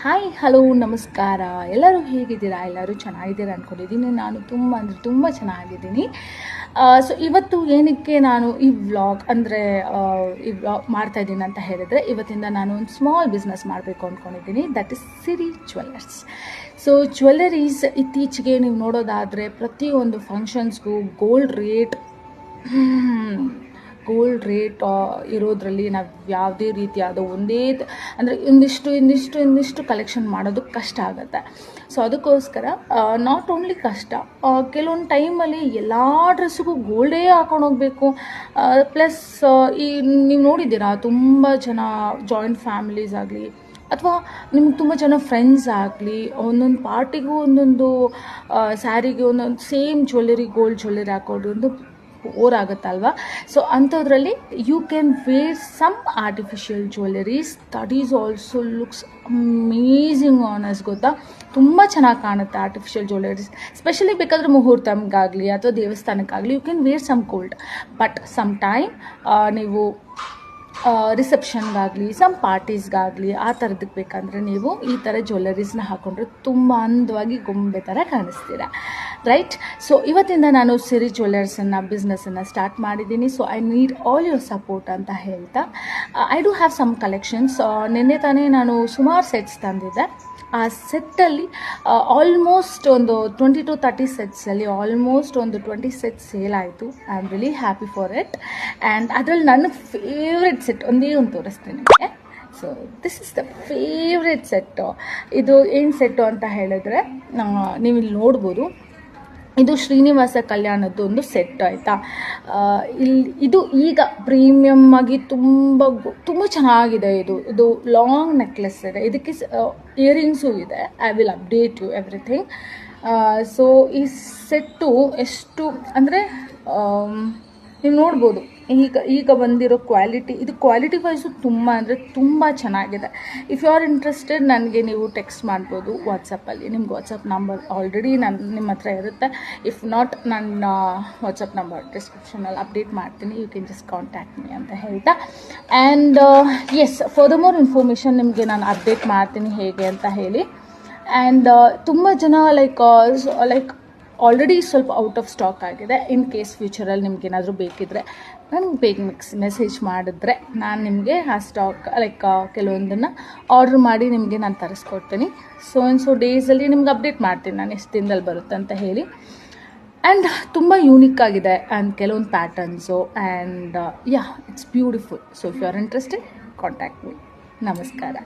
Hi hello ನಮಸ್ಕಾರ. ಎಲ್ಲರೂ ಹೇಗಿದ್ದೀರಾ? ಎಲ್ಲರೂ ಚೆನ್ನಾಗಿದ್ದೀರಾ ಅಂದ್ಕೊಂಡಿದ್ದೀನಿ. ನಾನು ತುಂಬ ಚೆನ್ನಾಗಿದ್ದೀನಿ. ಸೊ ಇವತ್ತು ಏನಕ್ಕೆ ನಾನು ಈ ವ್ಲಾಗ್ ಮಾಡ್ತಾಯಿದ್ದೀನಿ ಅಂತ ಹೇಳಿದರೆ, ಇವತ್ತಿಂದ ನಾನು ಒಂದು ಸ್ಮಾಲ್ ಬಿಸ್ನೆಸ್ ಮಾಡಬೇಕು ಅಂದ್ಕೊಂಡಿದ್ದೀನಿ. That is Siri jewellers. So jewelleries ಇತ್ತೀಚೆಗೆ ನೀವು ನೋಡೋದಾದರೆ ಪ್ರತಿಯೊಂದು ಫಂಕ್ಷನ್ಸ್ಗೂ ಗೋಲ್ಡ್ ರೇಟ್ ಇರೋದ್ರಲ್ಲಿ ನಾವು ಯಾವುದೇ ರೀತಿಯಾದ ಅಂದರೆ ಇಂದಿಷ್ಟು ಕಲೆಕ್ಷನ್ ಮಾಡೋದು ಕಷ್ಟ ಆಗುತ್ತೆ. ಸೊ ಅದಕ್ಕೋಸ್ಕರ ನಾಟ್ ಓನ್ಲಿ ಕಷ್ಟ, ಕೆಲವೊಂದು ಟೈಮಲ್ಲಿ ಎಲ್ಲ ಡ್ರೆಸ್ಸಿಗೂ ಗೋಲ್ಡೇ ಹಾಕೊಂಡು ಹೋಗಬೇಕು. ಪ್ಲಸ್ ನೀವು ನೋಡಿದ್ದೀರಾ, ತುಂಬ ಜನ ಜಾಯಿಂಟ್ ಫ್ಯಾಮಿಲೀಸ್ ಆಗಲಿ ಅಥವಾ ನಿಮ್ಗೆ ತುಂಬ ಜನ ಫ್ರೆಂಡ್ಸ್ ಆಗಲಿ ಒಂದೊಂದು ಪಾರ್ಟಿಗೂ ಒಂದೊಂದು ಸ್ಯಾರಿಗೆ ಒಂದೊಂದು ಸೇಮ್ ಗೋಲ್ಡ್ ಜ್ಯುವೆಲ್ಲರಿ ಹಾಕೋದು ಒಂದು ಆಗುತ್ತಲ್ವ. ಸೊ ಅಂಥದ್ರಲ್ಲಿ you can wear some artificial jewelleries that is also looks amazing on us. ಗೊತ್ತಾ, ತುಂಬ ಚೆನ್ನಾಗಿ ಕಾಣುತ್ತೆ ಆರ್ಟಿಫಿಷಿಯಲ್ ಜ್ಯುವೆಲ್ಲರೀಸ್. ಸ್ಪೆಷಲಿ ಬೇಕಾದರೆ ಮುಹೂರ್ತಮ್ಗಾಗಲಿ ಅಥವಾ ದೇವಸ್ಥಾನಕ್ಕಾಗಲಿ you can wear some gold. But some time ನೀವು ರಿಸೆಪ್ಷನ್ಗಾಗಲಿ ಸಮ್ ಪಾರ್ಟೀಸ್ಗಾಗಲಿ ಆ ಥರದಕ್ಕೆ ಬೇಕಂದರೆ ನೀವು ಈ ಥರ ಜ್ಯುವೆಲ್ಲರೀಸ್ನ ಹಾಕ್ಕೊಂಡ್ರೆ ತುಂಬ ಅಂದವಾಗಿ ಗೊಂಬೆ ಥರ ಕಾಣಿಸ್ತೀರ, ರೈಟ್? ಸೊ ಇವತ್ತಿಂದ ನಾನು ಸಿರಿ ಬಿಸ್ನೆಸ್ಸನ್ನು ಸ್ಟಾರ್ಟ್ ಮಾಡಿದ್ದೀನಿ. So I need all your support ಅಂತ ಹೇಳ್ತಾ, I do have some collections. ನಿನ್ನೆ ತಾನೇ ನಾನು ಸುಮಾರು ಸೆಟ್ಸ್ ತಂದಿದ್ದೆ. ಆ ಸೆಟ್ಟಲ್ಲಿ ಆಲ್ಮೋಸ್ಟ್ ಒಂದು 20 to 30 ಸೆಟ್ಸಲ್ಲಿ ಆಲ್ಮೋಸ್ಟ್ ಒಂದು 20 ಸೆಟ್ಸ್ ಸೇಲ್ ಆಯಿತು. I am really happy for it. And ಅದರಲ್ಲಿ ನನ್ನ ಫೇವ್ರೆಟ್ ಸೆಟ್ ಒಂದೇ ಒಂದು ತೋರಿಸ್ತೀನಿ ನಿಮಗೆ. So this is the favourite set. ಇದು ಏನು ಸೆಟ್ಟು ಅಂತ ಹೇಳಿದ್ರೆ, ನೀವು ಇಲ್ಲಿ ನೋಡ್ಬೋದು, ಇದು ಶ್ರೀನಿವಾಸ ಕಲ್ಯಾಣದ್ದು ಒಂದು ಸೆಟ್, ಆಯಿತಾ? ಇದು ಈಗ ಪ್ರೀಮಿಯಮ್ ಆಗಿ ತುಂಬ ಚೆನ್ನಾಗಿದೆ. ಇದು ಲಾಂಗ್ ನೆಕ್ಲೆಸ್ ಇದೆ, ಇದಕ್ಕೆ ಇಯರಿಂಗ್ಸು ಇದೆ. I will update you everything. So ಈ ಸೆಟ್ಟು ಎಷ್ಟು ಅಂದರೆ ನೀವು ನೋಡ್ಬೋದು, ಈಗ ಬಂದಿರೋ ಕ್ವಾಲಿಟಿ, ಇದು ಕ್ವಾಲಿಟಿ ವೈಸು ತುಂಬ ಚೆನ್ನಾಗಿದೆ. ಇಫ್ ಯು ಆರ್ ಇಂಟ್ರೆಸ್ಟೆಡ್ ನನಗೆ ನೀವು ಟೆಕ್ಸ್ಟ್ ಮಾಡ್ಬೋದು ವಾಟ್ಸಪ್ಪಲ್ಲಿ. ನಿಮ್ಗೆ ವಾಟ್ಸಪ್ ನಂಬರ್ ಆಲ್ರೆಡಿ ನಿಮ್ಮ ಹತ್ರ ಇರುತ್ತೆ. ಇಫ್ ನಾಟ್, ನನ್ನ ವಾಟ್ಸಪ್ ನಂಬರ್ ಡಿಸ್ಕ್ರಿಪ್ಷನಲ್ಲಿ ಅಪ್ಡೇಟ್ ಮಾಡ್ತೀನಿ. You can just contact me ಅಂತ ಹೇಳ್ತಾ, ಆ್ಯಂಡ್ ಎಸ್, ಫರ್ದರ್ ಇನ್ಫಾರ್ಮೇಷನ್ ನಿಮಗೆ ನಾನು ಅಪ್ಡೇಟ್ ಮಾಡ್ತೀನಿ ಹೇಗೆ ಅಂತ ಹೇಳಿ. ಆ್ಯಂಡ್ ತುಂಬ ಜನ ಲೈಕ್ ಆಲ್ರೆಡಿ ಸ್ವಲ್ಪ ಔಟ್ ಆಫ್ ಸ್ಟಾಕ್ ಆಗಿದೆ. ಇನ್ ಕೇಸ್ ಫ್ಯೂಚರಲ್ಲಿ ನಿಮ್ಗೇನಾದರೂ ಬೇಕಿದ್ದರೆ ನನಗೆ ಬೇಗ ಮೆಸೇಜ್ ಮಾಡಿದ್ರೆ ನಾನು ನಿಮಗೆ ಆ ಸ್ಟಾಕ್ ಕೆಲವೊಂದನ್ನು ಆರ್ಡ್ರ್ ಮಾಡಿ ನಿಮಗೆ ನಾನು ತರಿಸ್ಕೊಡ್ತೀನಿ. ಸೊ ಡೇಸಲ್ಲಿ ನಿಮ್ಗೆ ಅಪ್ಡೇಟ್ ಮಾಡ್ತೀನಿ ನಾನು ಎಷ್ಟು ದಿನದಲ್ಲಿ ಬರುತ್ತೆ ಅಂತ ಹೇಳಿ. ಆ್ಯಂಡ್ ತುಂಬ ಯೂನಿಕ್ ಆಗಿದೆ ಆ್ಯಂಡ್ ಕೆಲವೊಂದು patterns, and it's beautiful. So if you are interested, contact me. ನಮಸ್ಕಾರ.